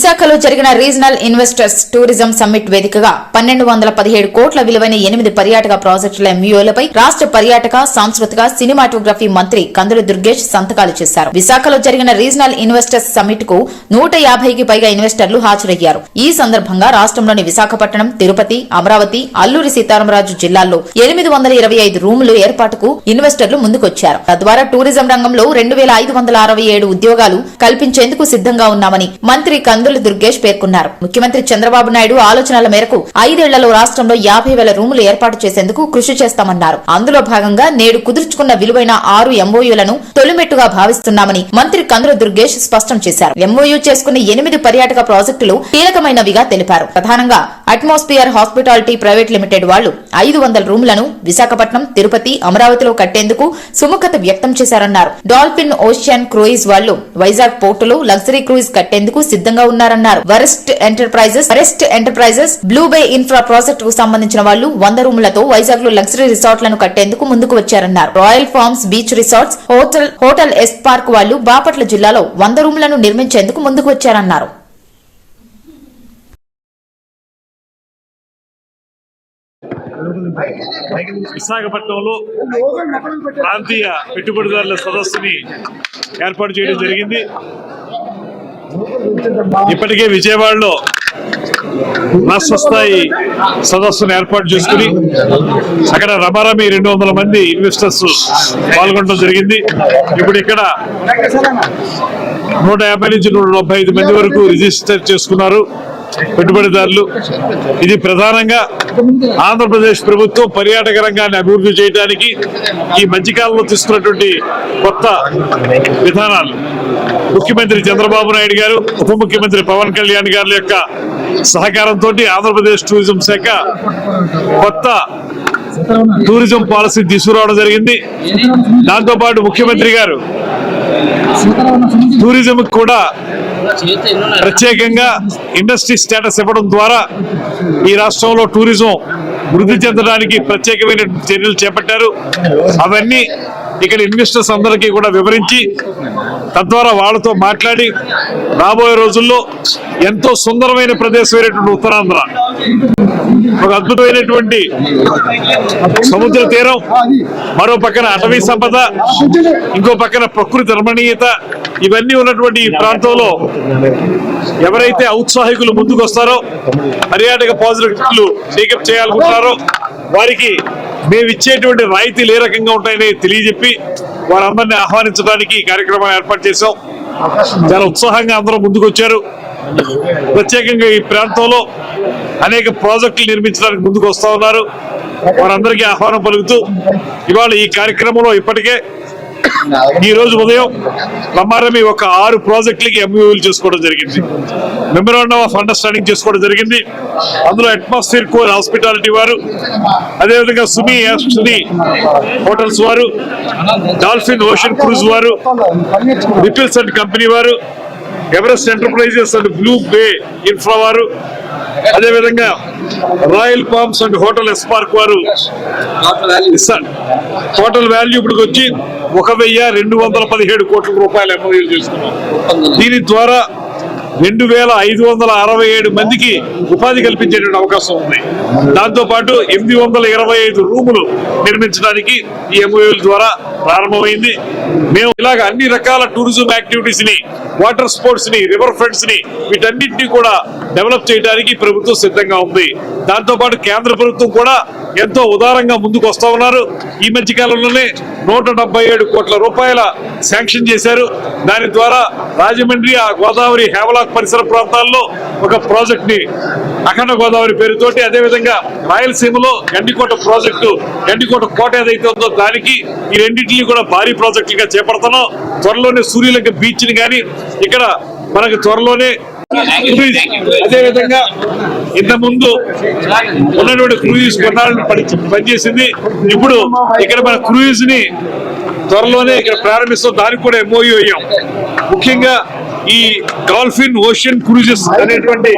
విశాఖలో జరిగిన regional investors tourism summit వేదికగా 1217 కోట్ల విలువైన 8 పర్యాటక ప్రాజెక్టుల ఎంయూలపై రాష్ట్ర పర్యాటక సాంస్కృతిక సినిమాటోగ్రఫీ మంత్రి కందుల దుర్గేష్ సంతకాలు చేశారు. విశాఖలో జరిగిన రీజనల్ ఇన్వెస్టర్స్ సమ్మిట్ కు 150కి పైగా ఇన్వెస్టర్లు హాజరయ్యారు. ఈ సందర్భంగా రాష్ట్రంలోని విశాఖపట్నం, తిరుపతి, అమరావతి, అల్లూరి సీతారామరాజు జిల్లాల్లో 825 రూములు ఏర్పాటుకు ఇన్వెస్టర్లు ముందుకొచ్చారు. తద్వారా టూరిజం రంగంలో 2567 ఉద్యోగాలు కల్పించేందుకు సిద్ధంగా ఉన్నామని మంత్రి కందుల దుర్గేష్ పేర్కొన్నారు. ముఖ్యమంత్రి చంద్రబాబు నాయుడు ఆలోచనల మేరకు 5 ఏళ్లలో రాష్ట్రంలో 50,000 రూములు ఏర్పాటు చేసేందుకు కృషి చేస్తామన్నారు. అందులో భాగంగా నేడు కుదుర్చుకున్న విలువైన 6 ఎంఓయూలను తొలిమెట్టుగా భావిస్తున్నామని మంత్రి కందుల దుర్గేష్ స్పష్టం చేశారు. ఎంఓయూ చేసుకున్న 8 పర్యాటక ప్రాజెక్టులు కీలకమైనవిగా తెలిపారు. ప్రధానంగా అట్మాస్ఫియర్ హాస్పిటాలిటీ ప్రైవేట్ లిమిటెడ్ వాళ్లు 500 రూములను విశాఖపట్నం, తిరుపతి, అమరావతిలో కట్టేందుకు సుముఖత వ్యక్తం చేశారన్నారు. డాల్ఫిన్ ఓషియన్ క్రూయిజ్ వాళ్లు వైజాగ్ పోర్టులో లగ్జరీ క్రూయిజ్ కట్టేందుకు సిద్ధంగా ఉన్నారన్నారు. Worst enterprises blue Bay infra project కు సంబంధించిన వాళ్లు 100 రూములతో వైజాగ్ లో లగ్జరీ రిసార్ట్లను కట్టేందుకు ముందుకు వచ్చారన్నారు. Royal farms beach resorts, hotel S park వాళ్లు బాపట్ల జిల్లాలో 100 రూములను నిర్మించేందుకు ముందుకు వచ్చారన్నారు. విశాఖపట్నంలో ప్రాంతీయ పెట్టుబడిదారుల సదస్సుని ఏర్పాటు చేయడం జరిగింది. ఇప్పటికే విజయవాడలో రాష్ట్ర స్థాయి సదస్సును ఏర్పాటు చేసుకుని అక్కడ రమారమి 200 మంది ఇన్వెస్టర్స్ పాల్గొనడం జరిగింది. ఇప్పుడు ఇక్కడ 150 నుంచి 175 మంది వరకు రిజిస్టర్ చేసుకున్నారు పెట్టుబడిదారులు. ఇది ప్రధానంగా ఆంధ్రప్రదేశ్ ప్రభుత్వం పర్యాటక రంగాన్ని అభివృద్ధి చేయడానికి ఈ మధ్యకాలంలో తీసుకున్నటువంటి కొత్త విధానాలు, ముఖ్యమంత్రి చంద్రబాబు నాయుడు గారు, ఉప ముఖ్యమంత్రి పవన్ కళ్యాణ్ గారి యొక్క సహకారంతో ఆంధ్రప్రదేశ్ టూరిజం శాఖ కొత్త టూరిజం పాలసీ తీసుకురావడం జరిగింది. దాంతోపాటు ముఖ్యమంత్రి గారు టూరిజం కూడా ప్రత్యేకంగా ఇండస్ట్రీ స్టేటస్ ఇవ్వడం ద్వారా ఈ రాష్ట్రంలో టూరిజం వృద్ధి చెందడానికి ప్రత్యేకమైన చర్యలు చేపట్టారు. అవన్నీ ఇక్కడ ఇన్వెస్టర్స్ అందరికీ కూడా వివరించి తద్వారా వాళ్ళతో మాట్లాడి రాబోయే రోజుల్లో ఎంతో సుందరమైన ప్రదేశమైనటువంటి ఉత్తరాంధ్ర, ఒక అద్భుతమైనటువంటి సముద్ర తీరం, మరో పక్కన అటవీ సంపద, ఇంకో పక్కన ప్రకృతి రమణీయత, ఇవన్నీ ఉన్నటువంటి ఈ ప్రాంతంలో ఎవరైతే ఔత్సాహికులు ముందుకు వస్తారో, పర్యాటక ప్రాజెక్టులు టేకప్ చేయాలనుకుంటారో వారికి మేము ఇచ్చేటువంటి రాయితీలు ఏ రకంగా ఉంటాయని తెలియజెప్పి వారందరినీ ఆహ్వానించడానికి ఈ కార్యక్రమాన్ని ఏర్పాటు చేశాం. చాలా ఉత్సాహంగా అందరూ ముందుకు వచ్చారు. ప్రత్యేకంగా ఈ ప్రాంతంలో అనేక ప్రాజెక్టులు నిర్మించడానికి ముందుకు వస్తా ఉన్నారు. వారందరికీ ఆహ్వానం పలుకుతూ ఇవాళ ఈ కార్యక్రమంలో ఇప్పటికే ఈ రోజు ఉదయం రమారమి ఒక 6 ప్రాజెక్టులకి ఎంయూలు చేసుకోవడం జరిగింది. మెమోరాండం ఆఫ్ అండర్స్టాండింగ్ చేసుకోవడం జరిగింది. అందులో అట్మాస్ఫియర్ కోర్ హాస్పిటాలిటీ వారు, అదేవిధంగా సుమి హోటల్స్ వారు, డాల్ఫిన్ ఓషన్ క్రూజ్ వారు, రిపిల్స్ అండ్ కంపెనీ వారు, Everest Enterprises and Blue Bay Infra వారు, అదేవిధంగా Royal Farms and Hotel S Park వారు టోటల్ వాల్యూ ఇప్పటికి వచ్చి 1,217 కోట్ల రూపాయలు ఎంఓయూలు చేసుకున్నాం. దీని ద్వారా 2,567 మందికి ఉపాధి కల్పించేటువంటి అవకాశం ఉంది. దాంతో పాటు 825 రూములు నిర్మించడానికి ఈ ఎంఓయూల ద్వారా ప్రారంభమైంది. మేము ఇలాగ అన్ని రకాల టూరిజం యాక్టివిటీస్ ని, వాటర్ స్పోర్ట్స్ ని, రివర్ ఫ్రంట్స్ ని, వీటన్నింటినీ కూడా డెవలప్ చేయడానికి ప్రభుత్వం సిద్ధంగా ఉంది. దాంతో పాటు కేంద్ర ప్రభుత్వం కూడా ఎంతో ఉదారంగా ముందుకు వస్తా ఉన్నారు. ఈ మధ్య కాలంలోనే 177 కోట్ల రూపాయల శాంక్షన్ చేశారు. దాని ద్వారా రాజమండ్రి, ఆ గోదావరి హేవలాక్ పరిసర ప్రాంతాల్లో ఒక ప్రాజెక్ట్ ని అఖండ గోదావరి పేరుతోటి, అదేవిధంగా రాయలసీమలో గండికోట ప్రాజెక్టు, గండికోట కోట ఏదైతే ఉందో దానికి, ఈ రెండింటినీ కూడా భారీ ప్రాజెక్టులుగా చేపడుతున్నాం. త్వరలోనే సూర్యలంక బీచ్ ని కానీ ఇక్కడ మనకు త్వరలోనే అదేవిధంగా ఇంత ముందు ఉన్నటువంటి క్రూయిజ్ కొన్నాళ్ళని పనిచేసింది. ఇప్పుడు ఇక్కడ మన క్రూయిజ్ ని త్వరలోనే ఇక్కడ ప్రారంభిస్తాం. దానికి కూడా ఎంఓయూ అయ్యాం. ముఖ్యంగా ఈ డాల్ఫిన్ ఓషన్ క్రూజెస్ అనేటువంటి